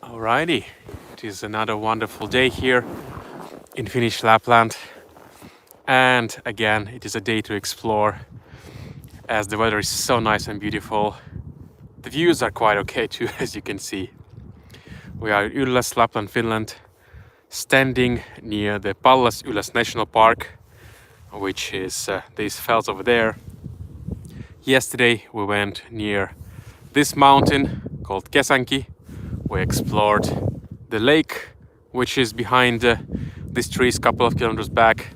Alrighty, it is another wonderful day here in Finnish Lapland, and again it is a day to explore as the weather is so nice and beautiful. The views are quite okay too, as you can see. We are in Ylläs, Lapland, Finland, standing near the Ylläs National Park, which is these fells over there. Yesterday we went near this mountain called Kesanki. We explored the lake, which is behind these trees, couple of kilometers back,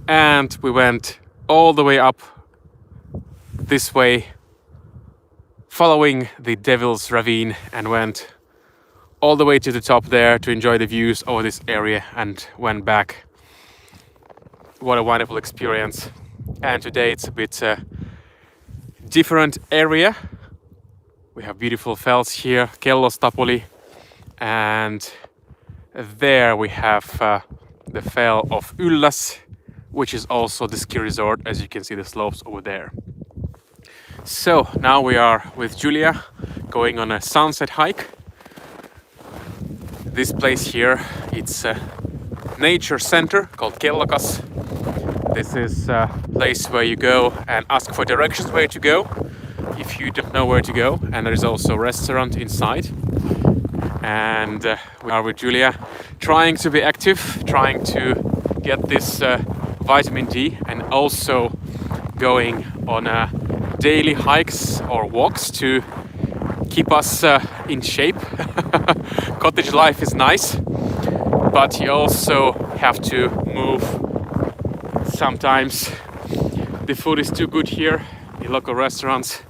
and we went all the way up this way, following the Devil's Ravine, and went all the way to the top there to enjoy the views over this area, and went back. What a wonderful experience! And today it's a bit different area. We have beautiful fells here, Kellostapoli, and there we have the fell of Ylläs, which is also the ski resort, as you can see the slopes over there. So now we are with Julia going on a sunset hike. This place here, it's a nature center called Kellokas. This is a place where you go and ask for directions where to go if you don't know where to go, and there is also a restaurant inside. And we are with Julia trying to be active, trying to get this vitamin D, and also going on daily hikes or walks to keep us in shape. Cottage life is nice, but you also have to move sometimes. The food is too good here in local restaurants.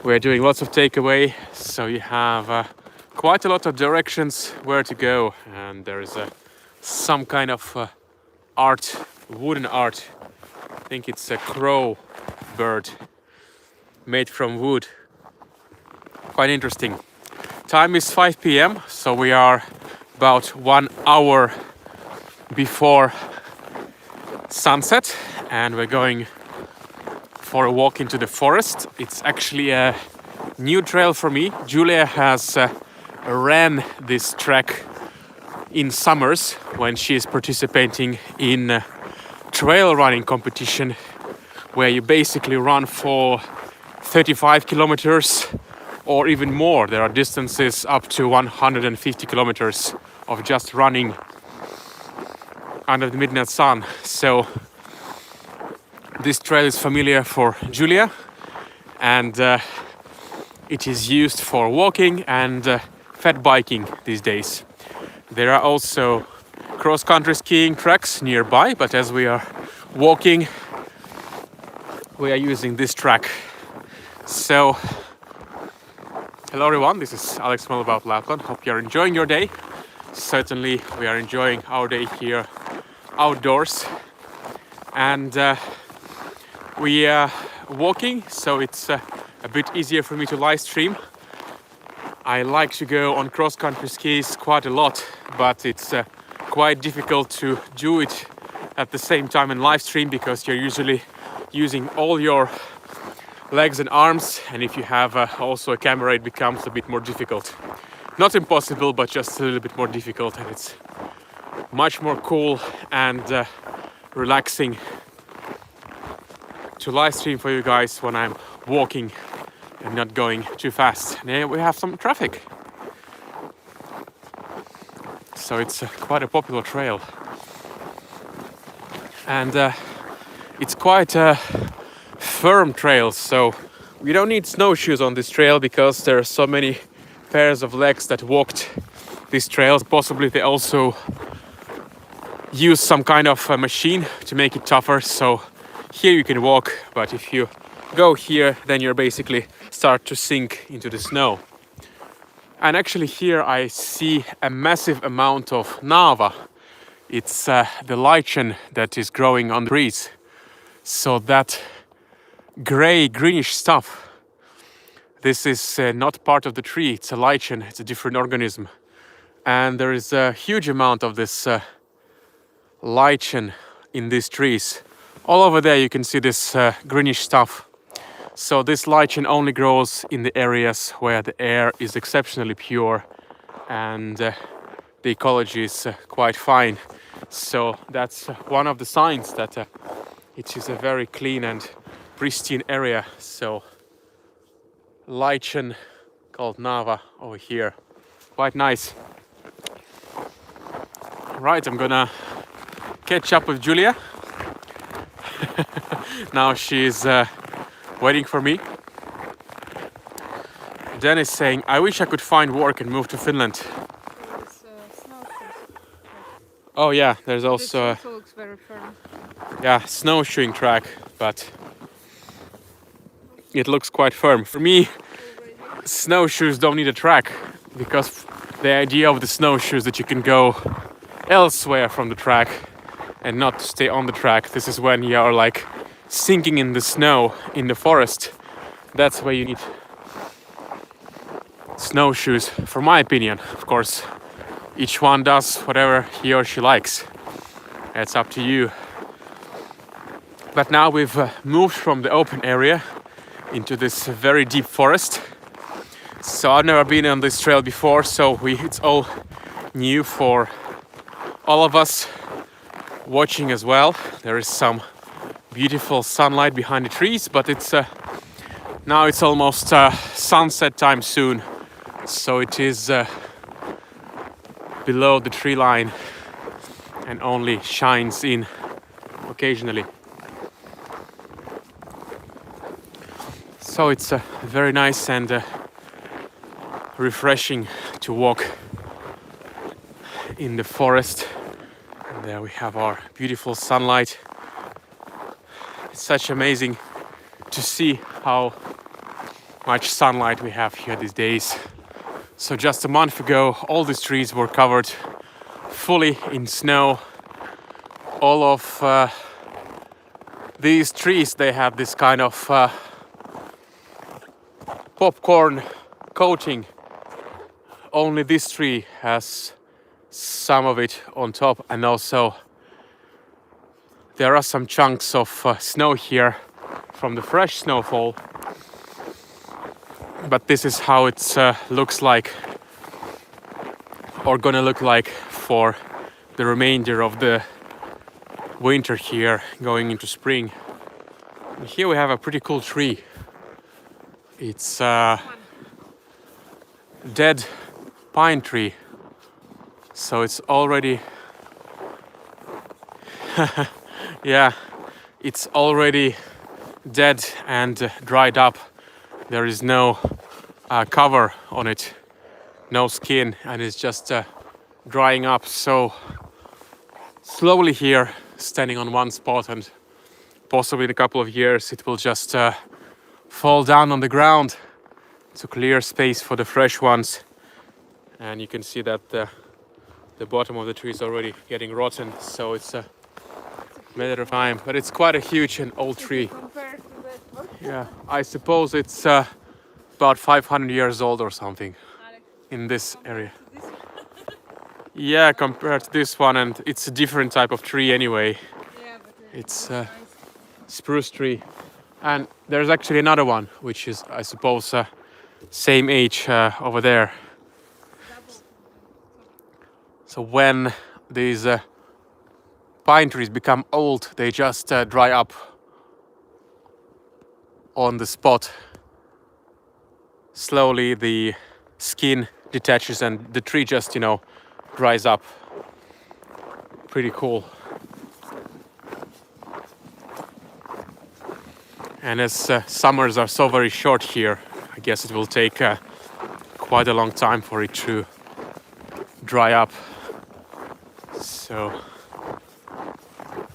We're doing lots of takeaway, so you have quite a lot of directions where to go, and there is some kind of art, wooden art. I think it's a crow bird made from wood. Quite interesting. Time is 5 p.m, so we are about 1 hour before sunset, and we're going for a walk into the forest. It's actually a new trail for me. Julia has ran this track in summers when she is participating in trail running competition, where you basically run for 35 kilometers or even more. There are distances up to 150 kilometers of just running under the midnight sun. So this trail is familiar for Julia, and it is used for walking and fat biking these days. There are also cross-country skiing tracks nearby, but as we are walking, we are using this track. So, hello everyone, this is Alex from about Lapland. Hope you are enjoying your day. Certainly we are enjoying our day here outdoors, and we are walking, so it's a bit easier for me to live stream. I like to go on cross-country skis quite a lot, but it's quite difficult to do it at the same time in live stream, because you're usually using all your legs and arms, and if you have also a camera, it becomes a bit more difficult. Not impossible, but just a little bit more difficult, and it's much more cool and relaxing to live stream for you guys when I'm walking and not going too fast. And here we have some traffic, so it's quite a popular trail, and it's quite a firm trail, so we don't need snowshoes on this trail because there are so many pairs of legs that walked these trails. Possibly they also use some kind of a machine to make it tougher, so here you can walk, but if you go here, then you're basically start to sink into the snow. And actually here I see a massive amount of nava. It's the lichen that is growing on the trees. So that gray, greenish stuff, this is not part of the tree, it's a lichen, it's a different organism. And there is a huge amount of this lichen in these trees. All over there you can see this greenish stuff. So this lichen only grows in the areas where the air is exceptionally pure and the ecology is quite fine. So that's one of the signs that it is a very clean and pristine area. So lichen called Nava over here, quite nice. Right, I'm gonna catch up with Julia. Now she's waiting for me. Dennis saying, I wish I could find work and move to Finland. Oh yeah, there's also This also looks very fun. yeah, snowshoeing track, but it looks quite firm. For me, snowshoes don't need a track, because the idea of the snowshoes that you can go elsewhere from the track and not stay on the track. This is when you are like sinking in the snow in the forest. That's where you need snowshoes, for my opinion. Of course, each one does whatever he or she likes. It's up to you. But now we've moved from the open area into this very deep forest. So I've never been on this trail before, so it's all new for all of us watching as well. There is some beautiful sunlight behind the trees, but it's now it's almost sunset time soon, so it is below the tree line and only shines in occasionally. So it's very nice and refreshing to walk in the forest. And there we have our beautiful sunlight. It's such amazing to see how much sunlight we have here these days. So just a month ago, all these trees were covered fully in snow. All of these trees, they have this kind of popcorn coating. Only this tree has some of it on top, and also there are some chunks of snow here from the fresh snowfall. But this is how it looks like, or gonna look like, for the remainder of the winter here, going into spring. And here we have a pretty cool tree. It's a dead pine tree, so it's already yeah, it's already dead and dried up. There is no cover on it, no skin, and it's just drying up so slowly here, standing on one spot, and possibly in a couple of years it will just fall down on the ground to clear space for the fresh ones. And you can see that the bottom of the tree is already getting rotten, so it's a matter of time. But it's quite a huge and old tree. Yeah, I suppose it's about 500 years old or something in this area. Yeah, compared to this one, and it's a different type of tree anyway. It's a spruce tree. And there's actually another one, which is, I suppose, same age over there. So when these pine trees become old, they just dry up on the spot. Slowly the skin detaches and the tree just, dries up. Pretty cool. And as summers are so very short here, I guess it will take quite a long time for it to dry up. So,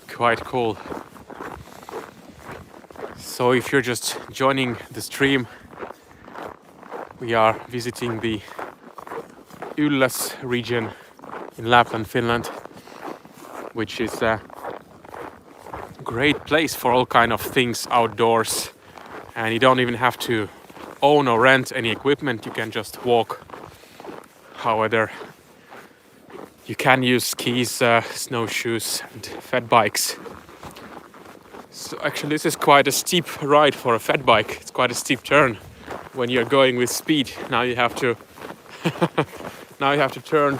quite cool. So if you're just joining the stream, we are visiting the Ylläs region in Lapland, Finland, which is a great place for all kind of things outdoors. And you don't even have to own or rent any equipment, you can just walk. However, you can use skis, snowshoes and fat bikes. So actually this is quite a steep ride for a fat bike. It's quite a steep turn when you're going with speed. Now you have to now you have to turn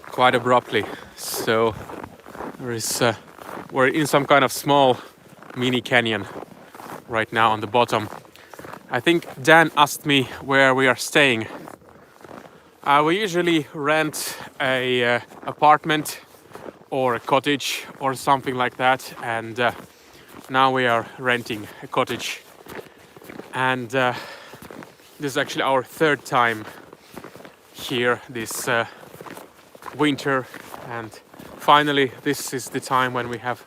quite abruptly. So there is we're in some kind of small mini canyon right now on the bottom. I think Dan asked me where we are staying. We usually rent a apartment or a cottage or something like that, and now we are renting a cottage. And this is actually our third time here this winter, and finally this is the time when we have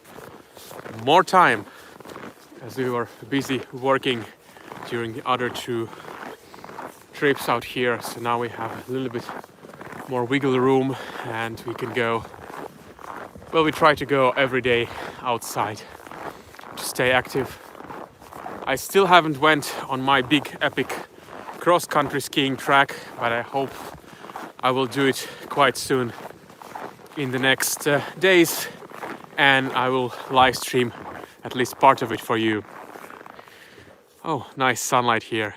more time, as we were busy working during the other two trips out here. So now we have a little bit more wiggle room and we can go, well, we try to go every day outside to stay active. I still haven't went on my big epic cross-country skiing track, but I hope I will do it quite soon in the next days, and I will live stream at least part of it for you. Oh, nice sunlight here.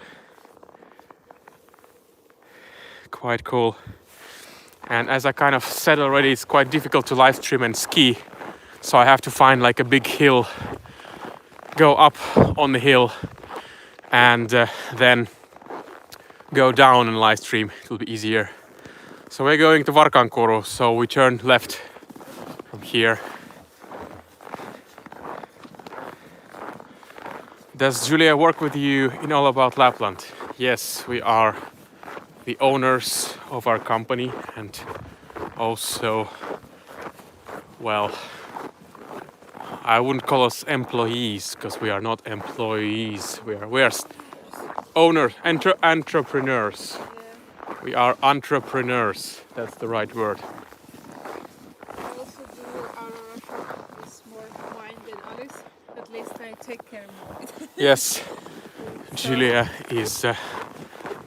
Quite cool. And as I kind of said already, it's quite difficult to live stream and ski, so I have to find like a big hill, go up on the hill, and then go down and live stream. It will be easier. So we're going to Varkankuru, so we turn left from here. Does Julia work with you in All About Lapland? Yes, we are the owners of our company, and also, well, I wouldn't call us employees because we are not employees. We are owners, entrepreneurs. Yeah. We are entrepreneurs. That's the right word. I also do our shop is more mine than others. At least I take care more of it. Yes, Julia is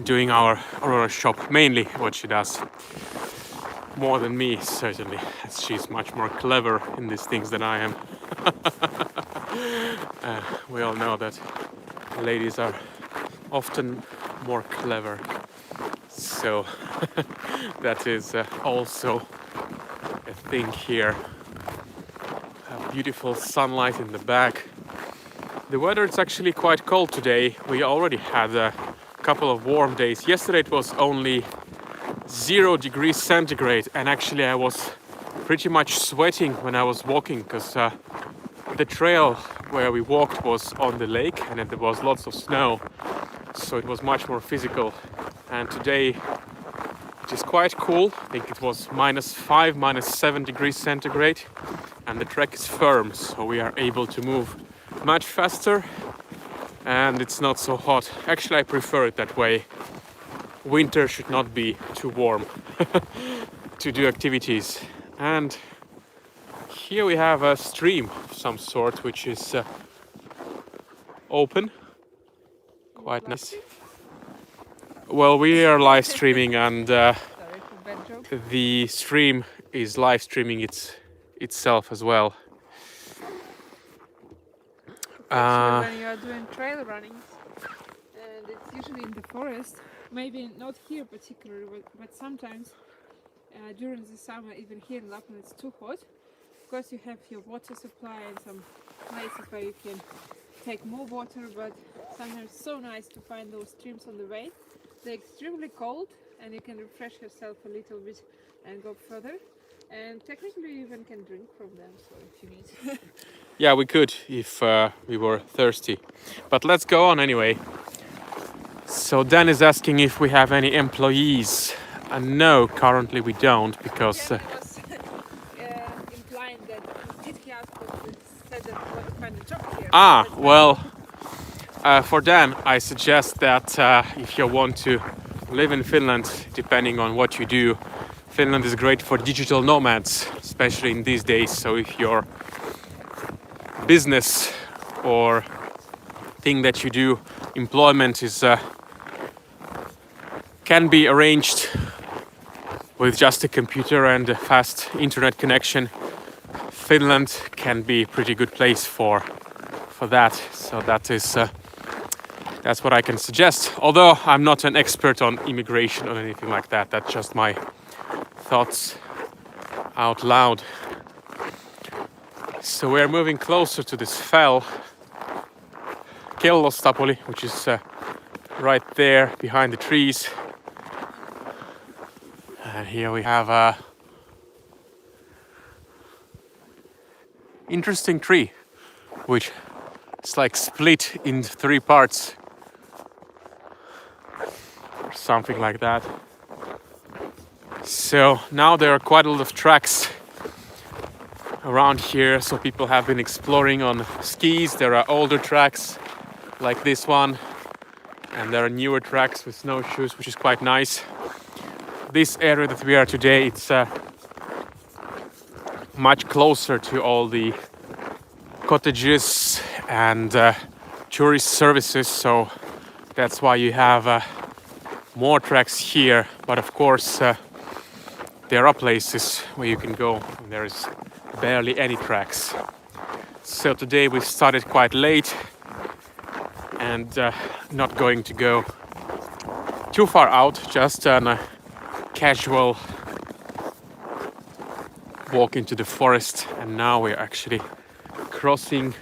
doing our Aurora shop, mainly what she does. More than me, certainly, as she's much more clever in these things than I am. We all know that ladies are often more clever. So that is also a thing here. Beautiful sunlight in the back. The weather is actually quite cold today. We already had a couple of warm days. Yesterday it was only 0 degrees centigrade, and actually I was pretty much sweating when I was walking because the trail where we walked was on the lake and there was lots of snow, so it was much more physical. And today it is quite cool. I think it was -5, -7 degrees centigrade, and the track is firm, so we are able to move much faster and it's not so hot. Actually, I prefer it that way. Winter should not be too warm to do activities. And here we have a stream of some sort which is open. Quite nice. Well, we are live streaming, and Sorry for bad joke. the stream is live streaming itself as well. Especially when you are doing trail running, and it's usually in the forest. Maybe not here particularly, but sometimes during the summer, even here in Lapland, it's too hot. Of course, you have your water supply and some places where you can take more water, but sometimes it's so nice to find those streams on the way. They're extremely cold, and you can refresh yourself a little bit and go further. And technically, you even can drink from them, so if you need. Yeah, we could if we were thirsty. But let's go on anyway. So Dan is asking if we have any employees. No, currently we don't, because Yeah, he was implying that did he ask what said that what to find a job here? well, for Dan, I suggest that if you want to live in Finland, depending on what you do, Finland is great for digital nomads, especially in these days. So if your business or thing that you do, employment is can be arranged with just a computer and a fast internet connection, Finland can be a pretty good place for that. So that is That's what I can suggest. Although I'm not an expert on immigration or anything like that. That's just my thoughts out loud. So we're moving closer to this fell, Kellostapoli, which is right there behind the trees. And here we have a interesting tree, which is like split in 3 parts. Or something like that. So now there are quite a lot of tracks around here, so people have been exploring on skis. There are older tracks like this one, and there are newer tracks with snowshoes, which is quite nice. This area that we are today, it's much closer to all the cottages and tourist services, so that's why you have more tracks here. But of course there are places where you can go and there is barely any tracks. So today we started quite late and not going to go too far out, just on a casual walk into the forest. And now we're actually crossing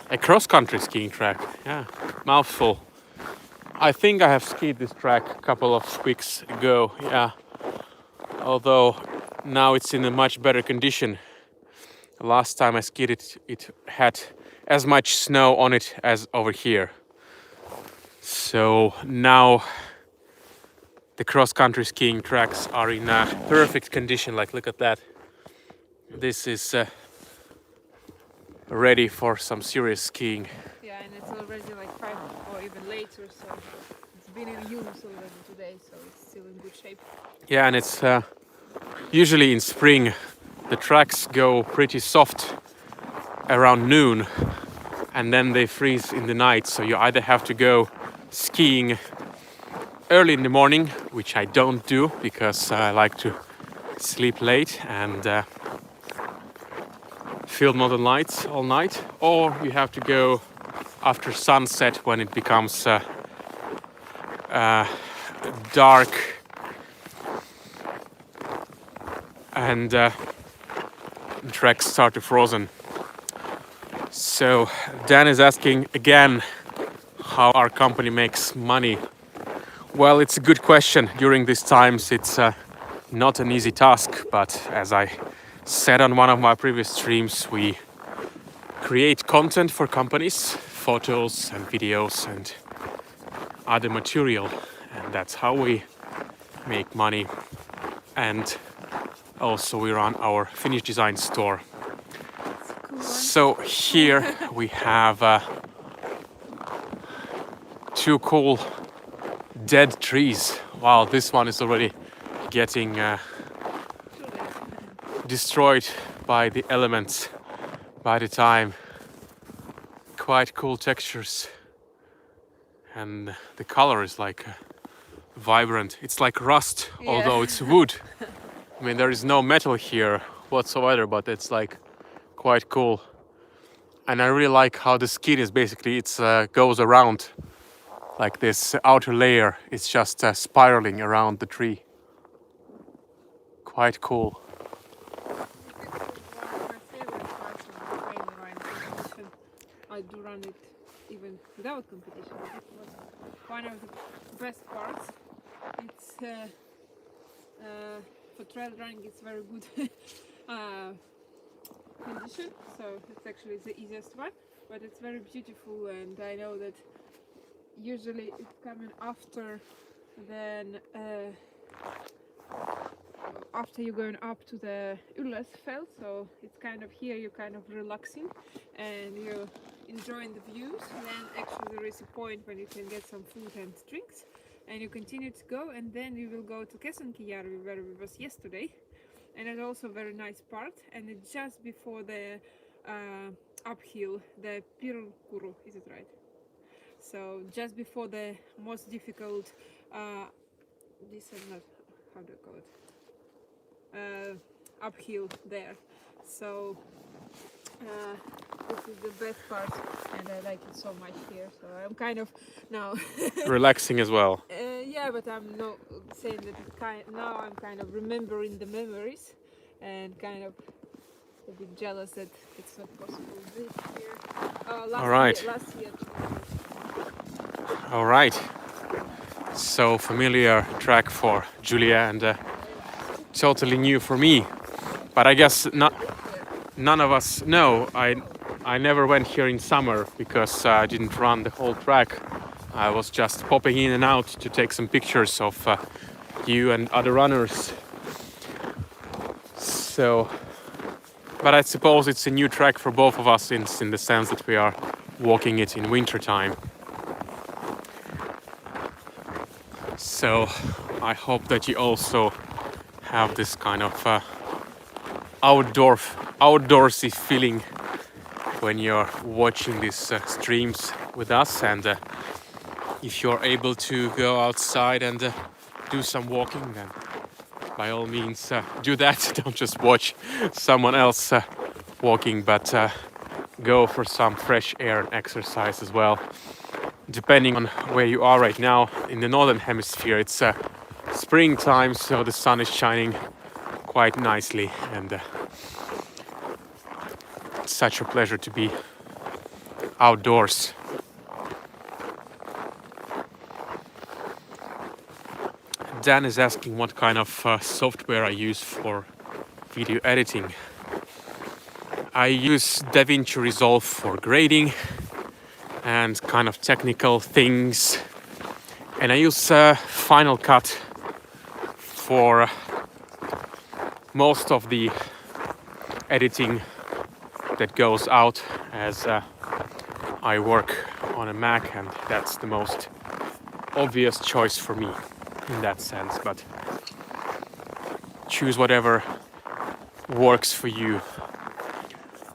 a cross-country skiing track. Yeah, mouthful. I think I have skied this track a couple of weeks ago, yeah. Although now it's in a much better condition. Last time I skied it, it had as much snow on it as over here. So now the cross-country skiing tracks are in a perfect condition. Like, look at that. This is ready for some serious skiing. Yeah, and it's already like 5 or even later, so it's been in use already today, so it's still in good shape. Yeah, and it's usually in spring the tracks go pretty soft around noon and then they freeze in the night, so you either have to go skiing early in the morning, which I don't do because I like to sleep late and film Northern Lights all night, or you have to go after sunset when it becomes dark and tracks start to frozen. So Dan is asking again how our company makes money. Well, it's a good question. During these times it's not an easy task, but as I said on one of my previous streams, we create content for companies, photos and videos and other material, and that's how we make money. And also we run our Finnish design store. So here we have 2 cool dead trees. Wow, this one is already getting destroyed by the elements by the time. Quite cool textures, and the color is like vibrant. It's like rust, Yeah. although it's wood. I mean, there is no metal here whatsoever, but it's like quite cool. And I really like how the skin is basically, it's goes around like this outer layer. It's just spiraling around the tree. Quite cool. I do run it even without competition. It was one of the best parts. It's for trail running, it's very good condition, so it's actually the easiest one, but it's very beautiful, and I know that usually it's coming after then after you're going up to the Ylläs fell, so it's kind of here you're kind of relaxing and you're enjoying the views. Then actually there is a point when you can get some food and drinks and you continue to go, and then you will go to Kesonkijärvi where we was yesterday, and it's also a very nice part, and it's just before the uphill, the Pirkuru, is it right? So just before the most difficult this is not, how do you call it, uphill there. So This is the best part, and I like it so much here. So I'm kind of now. Relaxing as well. Yeah, but I'm not saying that now I'm kind of remembering the memories, and kind of a bit jealous that it's not possible this year. All right. Last year. All right. So familiar track for Julia and totally new for me. But I guess none of us know. I never went here in summer because I didn't run the whole track. I was just popping in and out to take some pictures of you and other runners. So, but I suppose it's a new track for both of us in the sense that we are walking it in winter time. So I hope that you also have this kind of outdoorsy feeling when you're watching these streams with us, and if you're able to go outside and do some walking, then by all means do that. Don't just watch someone else walking, but go for some fresh air and exercise as well. Depending on where you are right now, in the northern hemisphere it's springtime, so the sun is shining quite nicely, and it's such a pleasure to be outdoors. Dan is asking what kind of software I use for video editing. I use DaVinci Resolve for grading and kind of technical things, and I use Final Cut for most of the editing that goes out, as I work on a Mac, and that's the most obvious choice for me in that sense, but choose whatever works for you.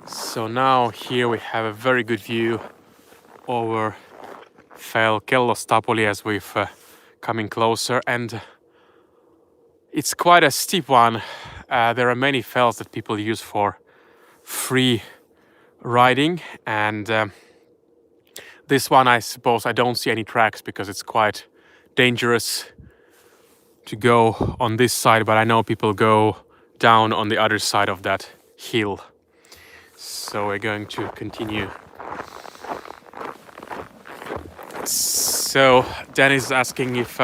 So now here we have a very good view over Fell Kellostapoli as we've coming closer, and it's quite a steep one. There are many fells that people use for free riding, and this one I suppose I don't see any tracks because it's quite dangerous to go on this side, but I know people go down on the other side of that hill. So we're going to continue. So Dan is asking if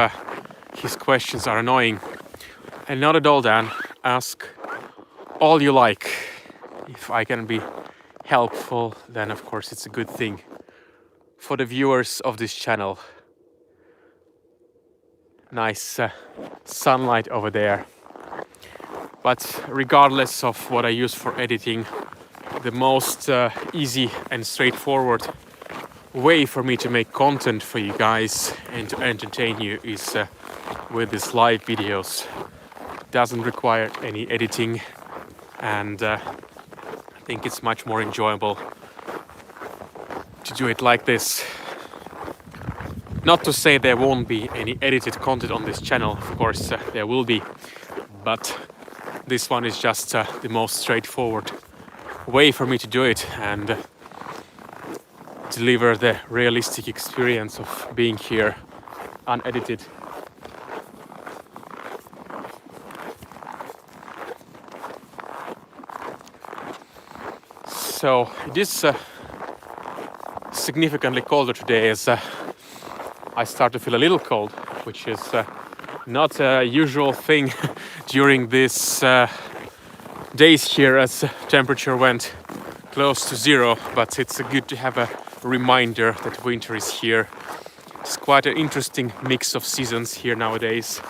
his questions are annoying. And not at all, Dan. Ask all you like. If I can be helpful, then of course it's a good thing for the viewers of this channel. Nice sunlight over there. But regardless of what I use for editing, the most easy and straightforward way for me to make content for you guys and to entertain you is with these live videos. Doesn't require any editing, and I think it's much more enjoyable to do it like this. Not to say there won't be any edited content on this channel, of course there will be, but this one is just the most straightforward way for me to do it and deliver the realistic experience of being here unedited. So it is significantly colder today, as I start to feel a little cold, which is not a usual thing during these days here, as temperature went close to zero, but it's good to have a reminder that winter is here. It's quite an interesting mix of seasons here nowadays.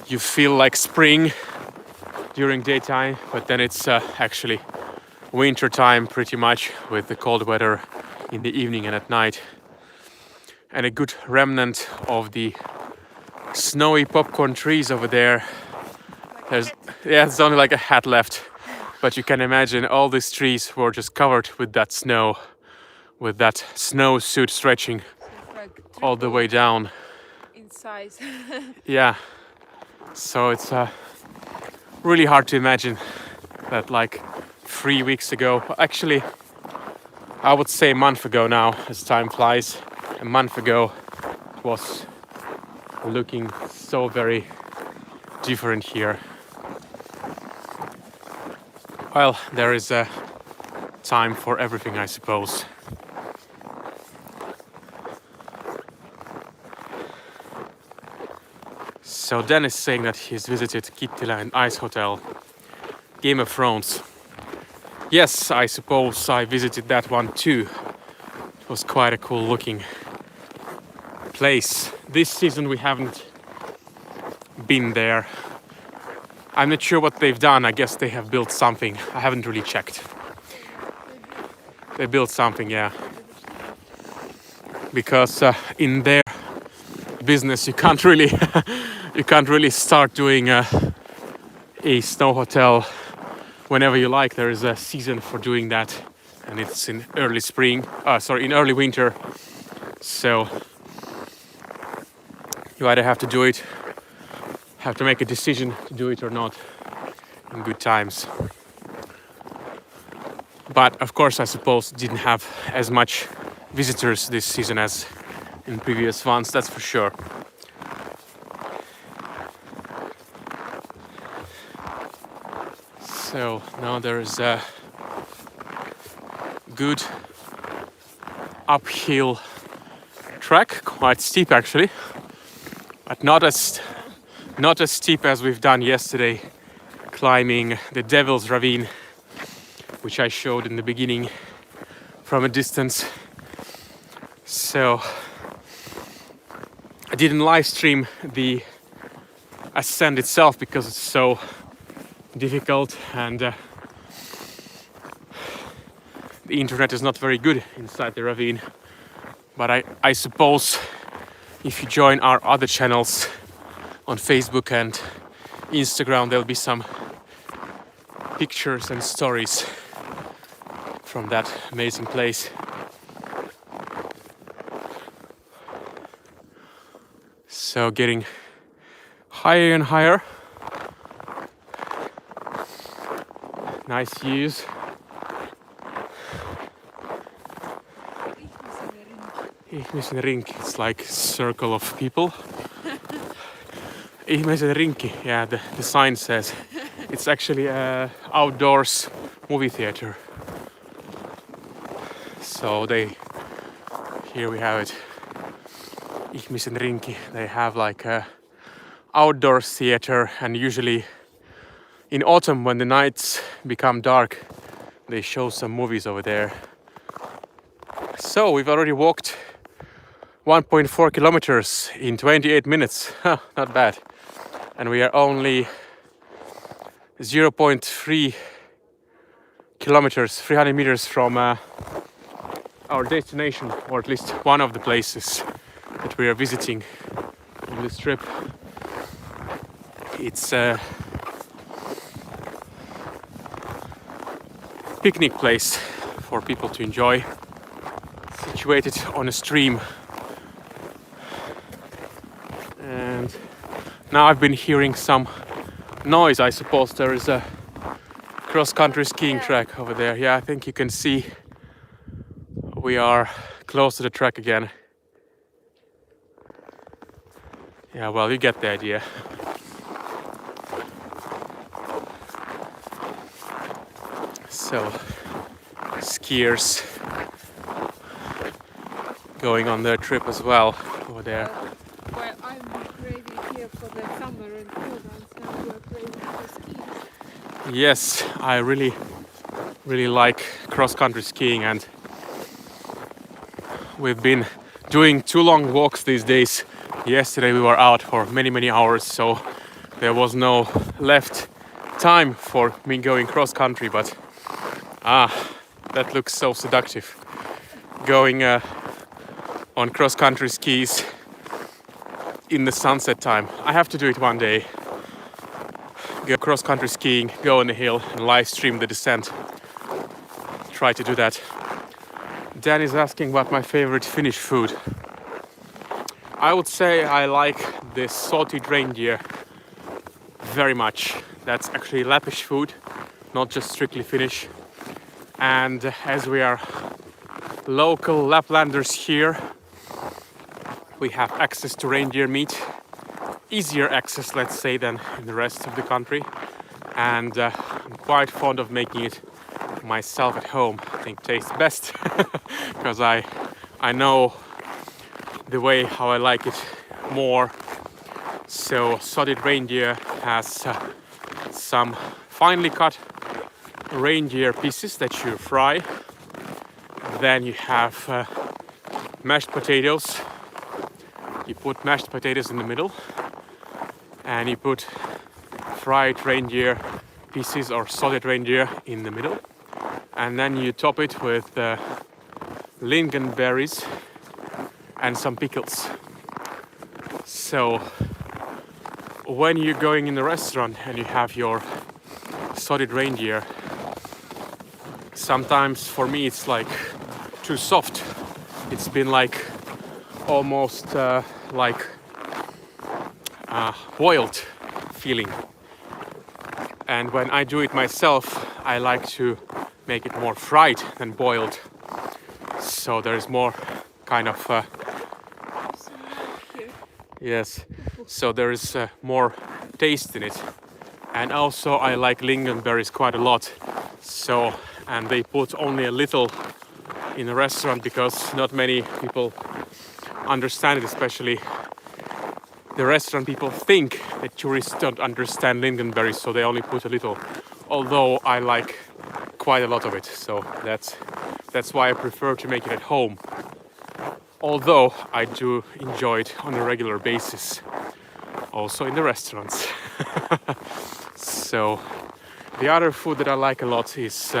You feel like spring during daytime, but then it's actually winter time pretty much, with the cold weather in the evening and at night. And a good remnant of the snowy popcorn trees over there. There's only like a hat left, but you can imagine all these trees were just covered with that snow, with that snowsuit stretching like all the way down in size. Yeah, so it's really hard to imagine that like 3 weeks ago, actually I would say a month ago now, as time flies. A month ago it was looking so very different here. Well, there is a time for everything, I suppose. So Dan is saying that he's visited Kittilä and Ice Hotel, Game of Thrones. Yes, I suppose I visited that one too. It was quite a cool looking place. This season we haven't been there. I'm not sure what they've done. I guess they have built something. I haven't really checked. They built something, yeah. Because in their business you can't really you can't really start doing a snow hotel whenever you like. There is a season for doing that, and it's in early spring. In early winter. So you either have to do it, have to make a decision to do it or not in good times. But of course, I suppose didn't have as much visitors this season as in previous ones, that's for sure. So now there is a good uphill track, quite steep actually, but not as steep as we've done yesterday, climbing the Devil's Ravine, which I showed in the beginning from a distance. So I didn't live stream the ascent itself because it's so difficult and the internet is not very good inside the ravine. But I suppose if you join our other channels on Facebook and Instagram, there'll be some pictures and stories from that amazing place. So getting higher and higher. Nice views. Ihmisen rinki, it's like a circle of people. Ihmisen rinki, yeah, the sign says. It's actually a outdoors movie theater. So here we have it. Ihmisen rinki, they have like a outdoors theater, and usually in autumn when the nights become dark, they show some movies over there. So we've already walked 1.4 kilometers in 28 minutes. Not bad. And we are only 0.3 kilometers, 300 meters from our destination, or at least one of the places that we are visiting on this trip. It's a picnic place for people to enjoy, situated on a stream. And now I've been hearing some noise. I suppose there is a cross-country skiing track over there. Yeah, I think you can see we are close to the track again. Yeah, well, you get the idea. So, skiers going on their trip as well over there. Well, I'm craving here for the summer in Finland, now you're craving for skiing. Yes, I really like cross-country skiing, and we've been doing too long walks these days. Yesterday we were out for many hours, so there was no left time for me going cross-country, but that looks so seductive. Going on cross-country skis in the sunset time. I have to do it one day. Go cross-country skiing, go on the hill and live stream the descent. Try to do that. Dan is asking about my favorite Finnish food. I would say I like the salted reindeer very much. That's actually Lappish food, not just strictly Finnish. And as we are local Laplanders here, we have access to reindeer meat. Easier access, let's say, than in the rest of the country. And I'm quite fond of making it myself at home. I think it tastes best because I know the way how I like it more. So solid reindeer has some finely cut reindeer pieces that you fry. Then you have mashed potatoes. You put mashed potatoes in the middle and you put fried reindeer pieces or solid reindeer in the middle, and then you top it with lingonberries and some pickles. So when you're going in the restaurant and you have your solid reindeer, sometimes for me it's like too soft. It's been like almost like boiled feeling. And when I do it myself, I like to make it more fried than boiled. So there is more kind of yes. So there is more taste in it. And also I like lingonberries quite a lot. So, and they put only a little in the restaurant because not many people understand it, especially the restaurant people think that tourists don't understand lingonberries, so they only put a little. Although I like quite a lot of it, so that's why I prefer to make it at home. Although I do enjoy it on a regular basis, also in the restaurants. So the other food that I like a lot is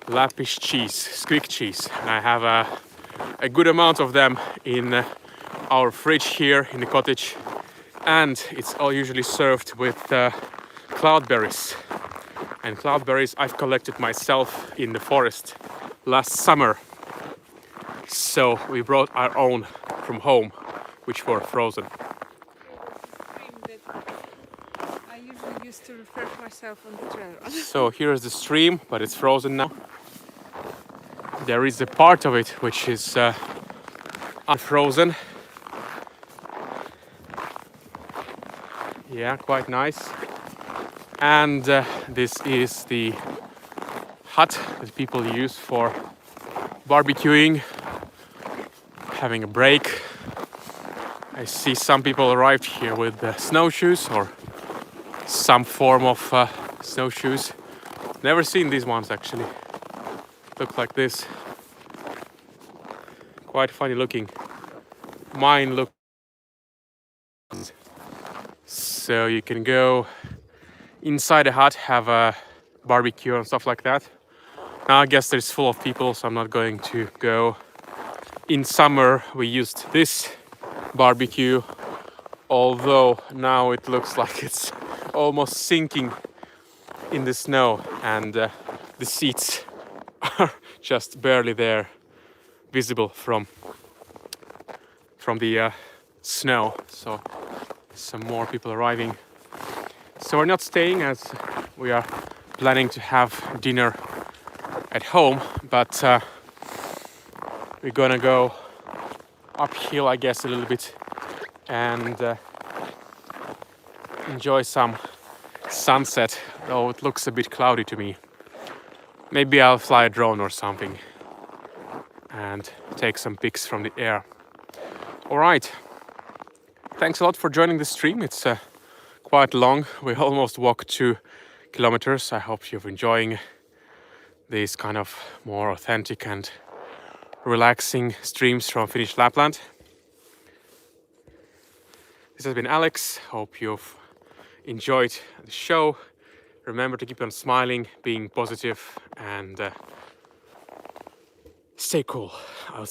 Lappish cheese, squeak cheese. And I have a good amount of them in our fridge here in the cottage, and it's all usually served with cloudberries. And cloudberries I've collected myself in the forest last summer. So we brought our own from home, which were frozen. I usually used to refresh myself on the trail. So here's the stream, but it's frozen now. There is a part of it which is unfrozen. Yeah, quite nice. And this is the hut that people use for barbecuing, having a break. I see some people arrived here with snowshoes or some form of snowshoes. Never seen these ones actually. Look like this. Quite funny looking. Mine look. So you can go inside the hut, have a barbecue and stuff like that. Now I guess it's full of people, so I'm not going to go. In summer we used this barbecue, although now it looks like it's almost sinking in the snow, and the seats are just barely there, visible from the snow. So some more people arriving. So we're not staying, as we are planning to have dinner at home, but we're gonna go uphill, I guess, a little bit and enjoy some sunset, though it looks a bit cloudy to me. Maybe I'll fly a drone or something and take some pics from the air. All right. Thanks a lot for joining the stream. It's quite long. We almost walked 2 kilometers. I hope you're enjoying these kind of more authentic and relaxing streams from Finnish Lapland. This has been Alex. Hope you've enjoyed the show. Remember to keep on smiling, being positive, and stay cool. I'll see you.